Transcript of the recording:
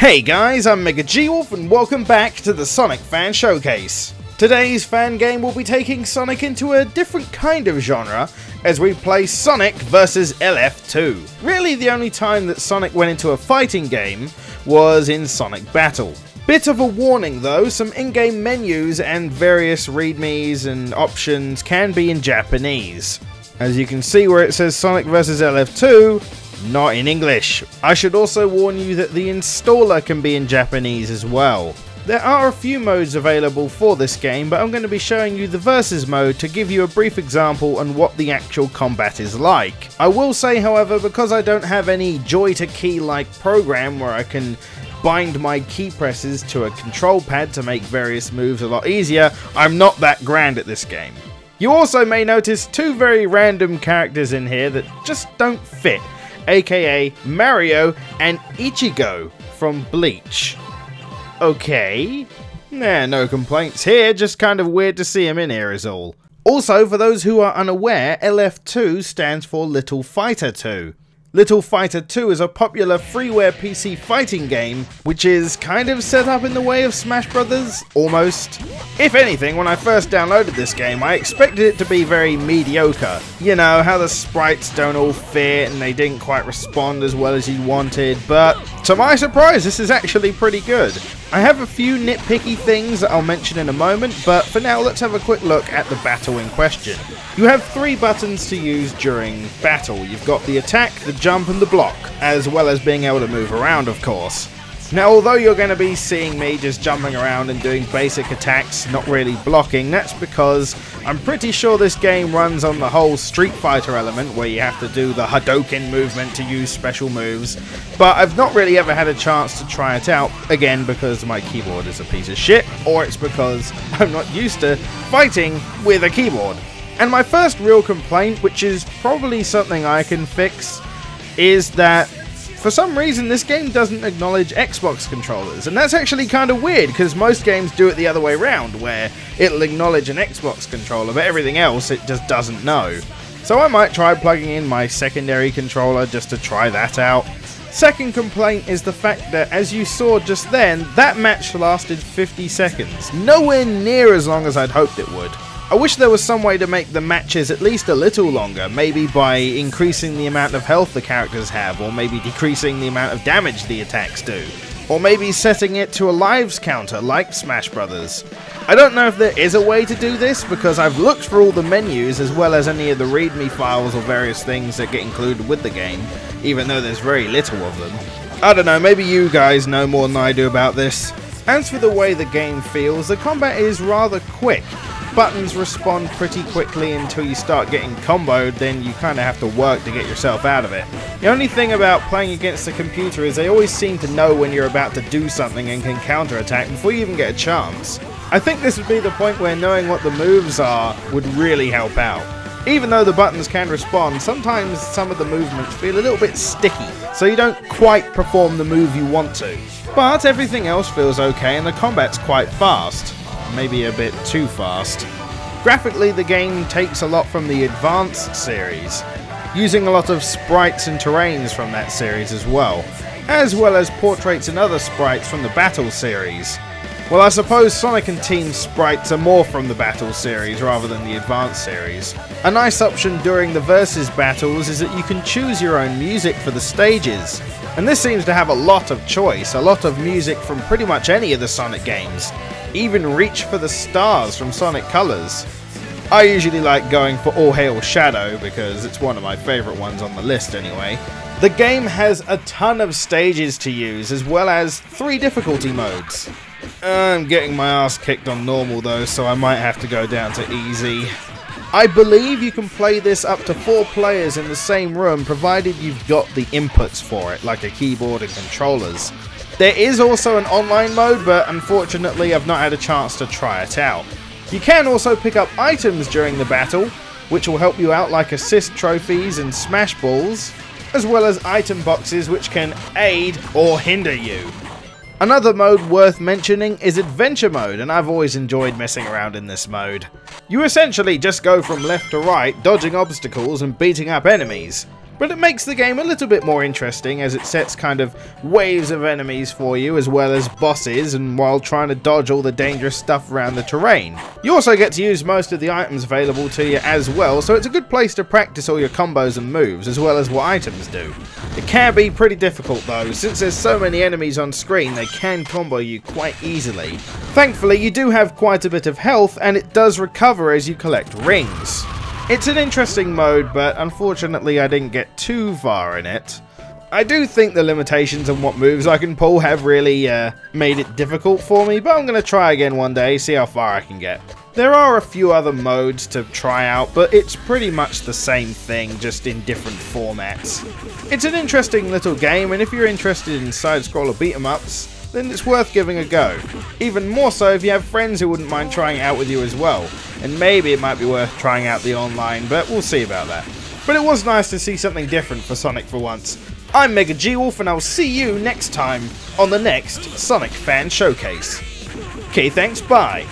Hey guys, I'm MegaGWolf and welcome back to the Sonic Fan Showcase. Today's fan game will be taking Sonic into a different kind of genre as we play Sonic vs LF2. Really the only time that Sonic went into a fighting game was in Sonic Battle. Bit of a warning though, some in-game menus and various readmes and options can be in Japanese. As you can see where it says Sonic vs LF2, not in English. I should also warn you that the installer can be in Japanese as well. There are a few modes available for this game, but I'm going to be showing you the versus mode to give you a brief example on what the actual combat is like. I will say however, because I don't have any joy to key like program where I can bind my key presses to a control pad to make various moves a lot easier, I'm not that grand at this game. You also may notice two very random characters in here that just don't fit, aka Mario and Ichigo from Bleach. Okay, no complaints here, just kind of weird to see him in here is all. Also, for those who are unaware, LF2 stands for Little Fighter 2. Little Fighter 2 is a popular freeware PC fighting game, which is kind of set up in the way of Smash Brothers, almost. If anything, when I first downloaded this game, I expected it to be very mediocre. You know, how the sprites don't all fit and they didn't quite respond as well as you wanted, but to my surprise, this is actually pretty good. I have a few nitpicky things that I'll mention in a moment, but for now let's have a quick look at the battle in question. You have three buttons to use during battle. You've got the attack, the jump and the block, as well as being able to move around of course. Now although you're going to be seeing me just jumping around and doing basic attacks, not really blocking, that's because I'm pretty sure this game runs on the whole Street Fighter element where you have to do the Hadouken movement to use special moves, but I've not really ever had a chance to try it out, again because my keyboard is a piece of shit, or it's because I'm not used to fighting with a keyboard. And my first real complaint, which is probably something I can fix, is that for some reason this game doesn't acknowledge Xbox controllers, and that's actually kind of weird because most games do it the other way around where it'll acknowledge an Xbox controller but everything else it just doesn't know. So I might try plugging in my secondary controller just to try that out. Second complaint is the fact that, as you saw just then, that match lasted 50 seconds, nowhere near as long as I'd hoped it would. I wish there was some way to make the matches at least a little longer, maybe by increasing the amount of health the characters have, or maybe decreasing the amount of damage the attacks do, or maybe setting it to a lives counter like Smash Brothers. I don't know if there is a way to do this, because I've looked for all the menus as well as any of the readme files or various things that get included with the game, even though there's very little of them. I don't know, maybe you guys know more than I do about this. As for the way the game feels, the combat is rather quick. Buttons respond pretty quickly until you start getting comboed, then you kind of have to work to get yourself out of it. The only thing about playing against the computer is they always seem to know when you're about to do something and can counterattack before you even get a chance. I think this would be the point where knowing what the moves are would really help out. Even though the buttons can respond, sometimes some of the movements feel a little bit sticky, so you don't quite perform the move you want to. But everything else feels okay and the combat's quite fast. Maybe a bit too fast. Graphically, the game takes a lot from the Advanced series, using a lot of sprites and terrains from that series as well as portraits and other sprites from the Battle series. Well, I suppose Sonic and Team's sprites are more from the Battle series rather than the Advanced series. A nice option during the versus battles is that you can choose your own music for the stages, and this seems to have a lot of choice, a lot of music from pretty much any of the Sonic games. Even Reach for the Stars from Sonic Colors. I usually like going for All Hail Shadow because it's one of my favourite ones on the list anyway. The game has a ton of stages to use as well as 3 difficulty modes. I'm getting my ass kicked on normal though, so I might have to go down to easy. I believe you can play this up to 4 players in the same room provided you've got the inputs for it, like a keyboard and controllers. There is also an online mode, but unfortunately I've not had a chance to try it out. You can also pick up items during the battle, which will help you out like assist trophies and smash balls, as well as item boxes which can aid or hinder you. Another mode worth mentioning is Adventure Mode, and I've always enjoyed messing around in this mode. You essentially just go from left to right, dodging obstacles and beating up enemies. But it makes the game a little bit more interesting as it sets kind of waves of enemies for you as well as bosses, and while trying to dodge all the dangerous stuff around the terrain. You also get to use most of the items available to you as well, so it's a good place to practice all your combos and moves as well as what items do. It can be pretty difficult though, since there's so many enemies on screen they can combo you quite easily. Thankfully you do have quite a bit of health and it does recover as you collect rings. It's an interesting mode, but unfortunately I didn't get too far in it. I do think the limitations on what moves I can pull have really made it difficult for me, but I'm going to try again one day, see how far I can get. There are a few other modes to try out, but it's pretty much the same thing, just in different formats. It's an interesting little game, and if you're interested in side-scroller beat-em-ups, then it's worth giving a go. Even more so if you have friends who wouldn't mind trying it out with you as well. And maybe it might be worth trying out the online, but we'll see about that. But it was nice to see something different for Sonic for once. I'm MegaGWolf and I'll see you next time on the next Sonic Fan Showcase. Okay, thanks, bye.